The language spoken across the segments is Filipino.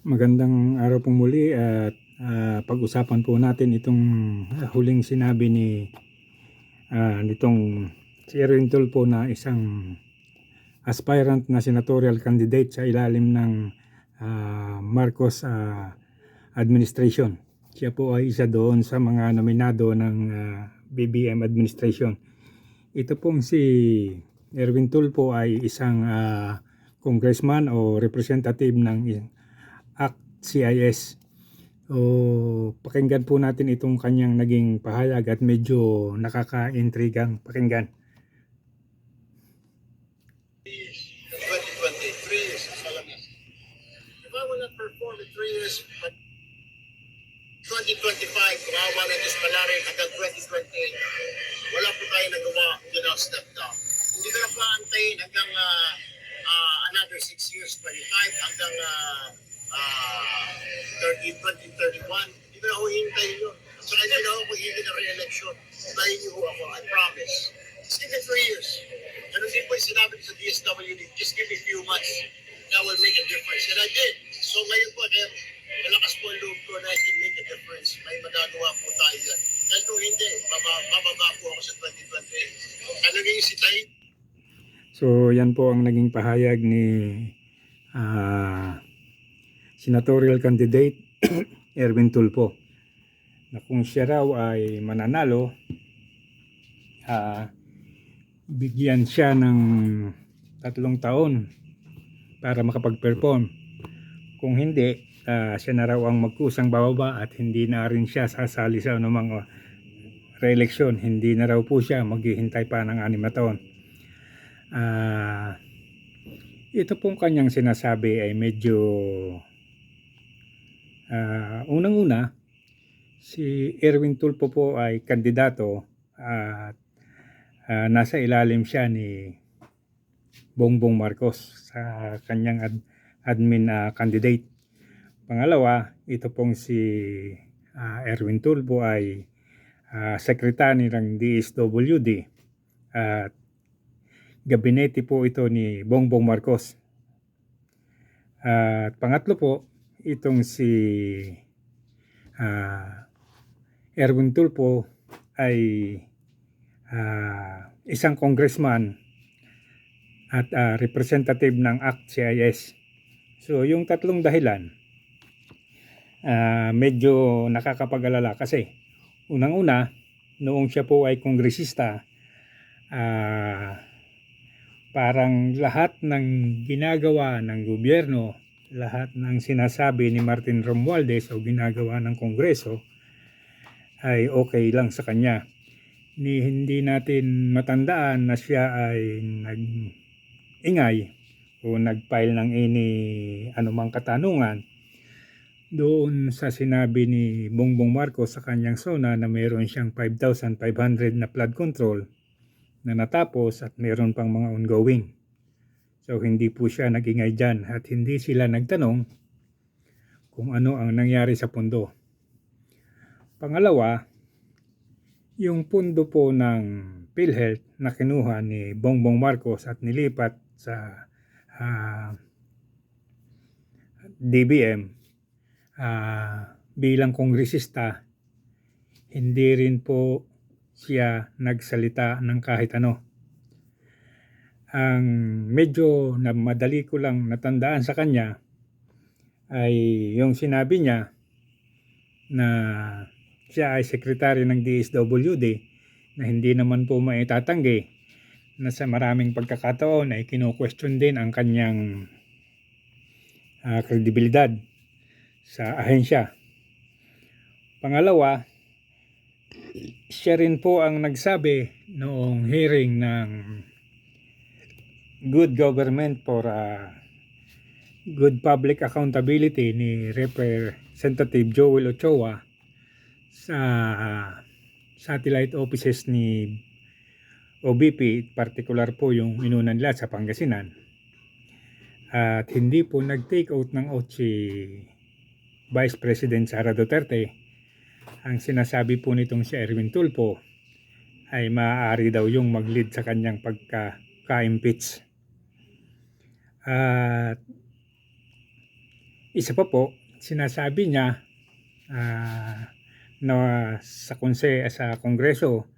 Magandang araw pong muli at pag-usapan po natin itong huling sinabi nitong si Erwin Tulfo na isang aspirant na senatorial candidate sa ilalim ng Marcos administration. Siya po ay isa doon sa mga nominado ng BBM administration. Ito pong si Erwin Tulfo ay isang congressman o representative ng CIS. Pakinggan po natin itong kanyang naging pahayag at medyo nakaka-intrigang pakinggan. 2023 is Salamis. If I will not perform in 3 years, but 2025, kawawa na Diyos pala rin hanggang 2028, wala po tayo nagawa, hindi na step down. Hindi ko na pa antayin hanggang another 6 years, 25 hanggang 2031. Hindi ko na huhintayin yun. So hindi na ako hindi na re-election. Tayin niyo ako, I promise. Just give me 3 years. Ganun din po yung sinabi ko sa DSWD, just give me a few months. That will make a difference. And I did. So ngayon po, kaya malakas po ang loob ko na I can make a difference. May magagawa po tayo dyan. Dahil kung hindi, bababa po ako sa 2028. Ano yung si Tay? So yan po ang naging pahayag ni senatorial candidate Erwin Tulfo na kung siya raw ay mananalo, bigyan siya ng 3 taon para makapag-perform. Kung hindi, siya na raw ang magkusang bababa at hindi na rin siya sasali sa anumang re-election. Hindi na raw po siya maghihintay pa ng 6 na taon. Ito pong kanyang sinasabi ay medyo unang-una, si Erwin Tulfo po ay kandidato at nasa ilalim siya ni Bongbong Marcos sa kanyang admin candidate. Pangalawa, ito pong si Erwin Tulfo ay secretary ng DSWD at gabinete po ito ni Bongbong Marcos. At pangatlo po, itong si Erwin Tulfo ay isang congressman at representative ng CIS. So yung tatlong dahilan medyo nakakapag-alala kasi unang-una, noong siya po ay kongresista, parang lahat ng ginagawa ng gobyerno, lahat ng sinasabi ni Martin Romualdez o ginagawa ng Kongreso ay okay lang sa kanya. Hindi natin matandaan na siya ay nag-ingay o nag-file ng anumang katanungan doon sa sinabi ni Bongbong Marcos sa kanyang SONA na mayroon siyang 5,500 na flood control na natapos at mayroon pang mga ongoing. So hindi po siya nag-ingay dyan at hindi sila nagtanong kung ano ang nangyari sa pundo. Pangalawa, yung pundo po ng PhilHealth na kinuha ni Bongbong Marcos at nilipat sa DBM bilang kongresista, hindi rin po siya nagsalita ng kahit ano. Ang medyo na madali ko lang natandaan sa kanya ay yung sinabi niya na siya ay secretary ng DSWD na hindi naman po maitatanggi na sa maraming pagkakataon ay kino-question din ang kanyang kredibilidad sa ahensya. Pangalawa, siya rin po ang nagsabi noong hearing ng Good Government for Good Public Accountability ni Representative Joel Ochoa sa satellite offices ni OBP, particular po yung inunan nila sa Pangasinan. At hindi po nag-take out ng oath si Vice President Sara Duterte. Ang sinasabi po nitong si Erwin Tulfo ay maaari daw yung mag-lead sa kanyang pagka-impeach. At isa pa po, sinasabi niya na sa Kongreso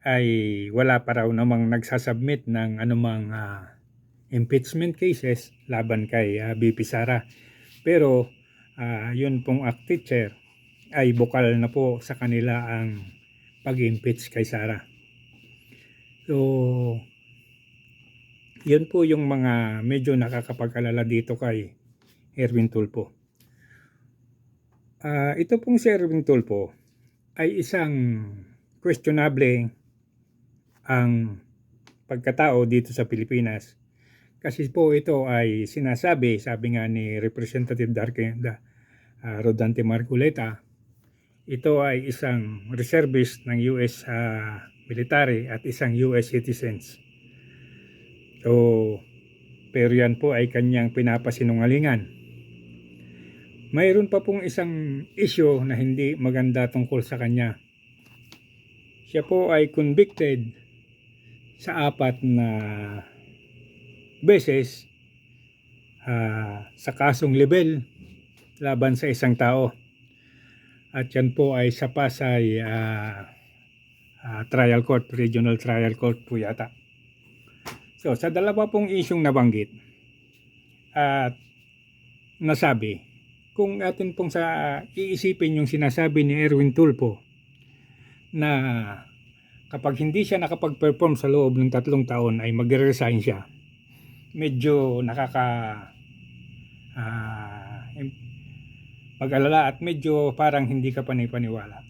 ay wala pa raw namang nagsasubmit ng anumang impeachment cases laban kay BP Sara. Pero yun pong ACT teacher ay bukal na po sa kanila ang pag-impeach kay Sara. So, yun po yung mga medyo nakakapag-alala dito kay Erwin Tulfo. Ito pong si Erwin Tulfo ay isang questionable ang pagkatao dito sa Pilipinas. Kasi po ito ay sinasabi, sabi nga ni Representative Rodante Marcoleta, ito ay isang reservist ng US military at isang US citizens. So, pero yan po ay kanyang pinapasinungalingan. Mayroon pa pong isang issue na hindi maganda tungkol sa kanya. Siya po ay convicted sa 4 na beses sa kasong libel laban sa isang tao. At yan po ay sa Pasay trial court, regional trial court po yata. So, sa dalawa pong isyong nabanggit at nasabi, kung atin pong iisipin yung sinasabi ni Erwin Tulfo na kapag hindi siya nakapag-perform sa loob ng 3 taon ay mag-resign siya, medyo mag-alala at medyo parang hindi ka panipaniwala.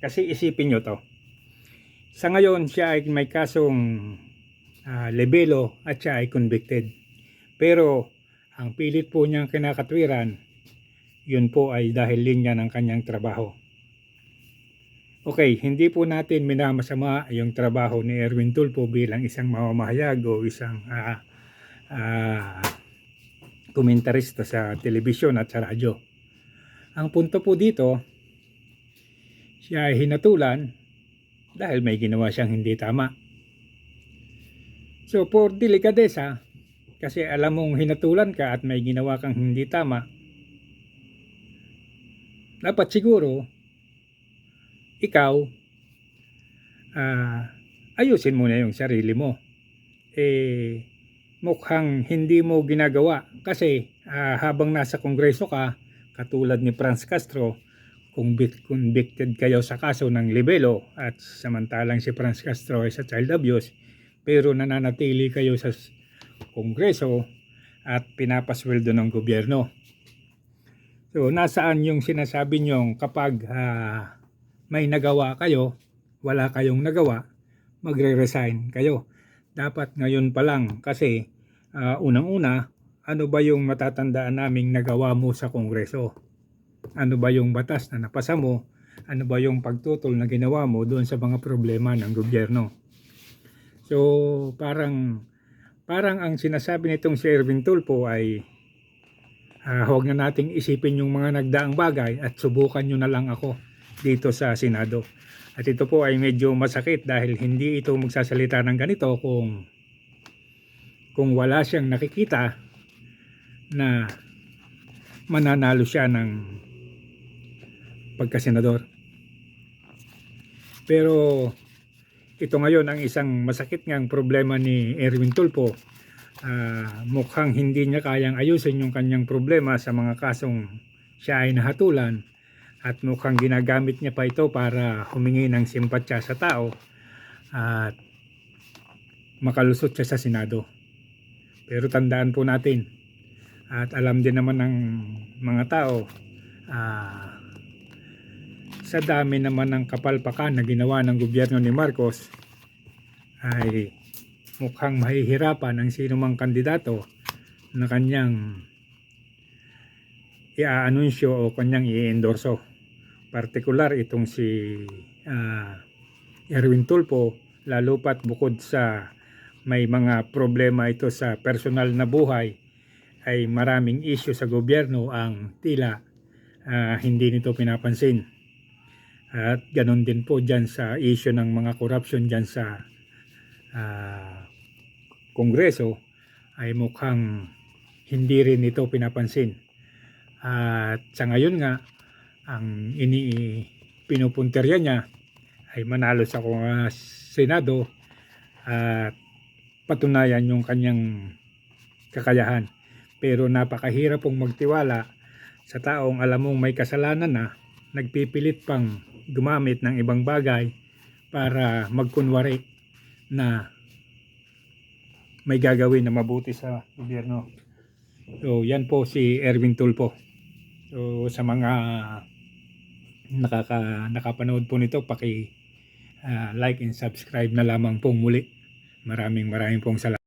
Kasi isipin nyo to, sa ngayon siya ay may kasong libelo at siya ay convicted. Pero ang pilit po niyang kinakatwiran, yun po ay dahil linya ng kanyang trabaho. Okay, hindi po natin minamasama yung trabaho ni Erwin Tulfo bilang isang mamamahayag o isang komentarista sa telebisyon at sa radyo. Ang punto po dito, siya ay hinatulan dahil may ginawa siyang hindi tama. So, for delikadesa, kasi alam mong hinatulan ka at may ginawa kang hindi tama, dapat siguro ikaw ayusin mo na yung sarili mo. Mukhang hindi mo ginagawa kasi habang nasa Kongreso ka, katulad ni Franz Castro, convicted kayo sa kaso ng libelo at samantalang si Franz Castro ay sa child abuse, pero nananatili kayo sa Kongreso at pinapasweldo ng gobyerno. So, nasaan yung sinasabi nyong kapag may nagawa kayo, wala kayong nagawa, magre-resign kayo? Dapat ngayon pa lang kasi unang-una, ano ba yung matatandaan naming nagawa mo sa Kongreso? Ano ba yung batas na napasa mo? Ano ba yung pagtutol na ginawa mo doon sa mga problema ng gobyerno? So, parang ang sinasabi nitong si Erwin Tulfo ay huwag na nating isipin yung mga nagdaang bagay at subukan nyo na lang ako dito sa Senado. At ito po ay medyo masakit dahil hindi ito magsasalita ng ganito kung wala siyang nakikita na mananalo siya ng pagkasenador. Pero ito ngayon ang isang masakit ngang problema ni Erwin Tulfo. Mukhang hindi niya kayang ayusin yung kanyang problema sa mga kasong siya ay nahatulan at mukhang ginagamit niya pa ito para humingi ng simpatya sa tao at makalusot siya sa Senado. Pero tandaan po natin at alam din naman ng mga tao, sa dami naman ng kapalpakan na ginawa ng gobyerno ni Marcos ay mukhang mahihirapan ang sino mang kandidato na kanyang i-anunsyo o kanyang i-endorso. Partikular itong si Erwin Tulfo, lalo pat bukod sa may mga problema ito sa personal na buhay, ay maraming issue sa gobyerno ang tila hindi nito pinapansin. At ganon din po dyan sa issue ng mga corruption dyan sa Kongreso ay mukhang hindi rin ito pinapansin. At sa ngayon nga, ang pinupunterya niya ay manalo sa Senado at patunayan yung kanyang kakayahan. Pero napakahirap pong magtiwala sa taong alam mong may kasalanan na, nagpipilit pang gumamit ng ibang bagay para magkunwari na may gagawin na mabuti sa gobyerno. So yan po si Erwin Tulfo. So sa mga nakapanood po nito, like and subscribe na lamang pong muli. Maraming pong salamat.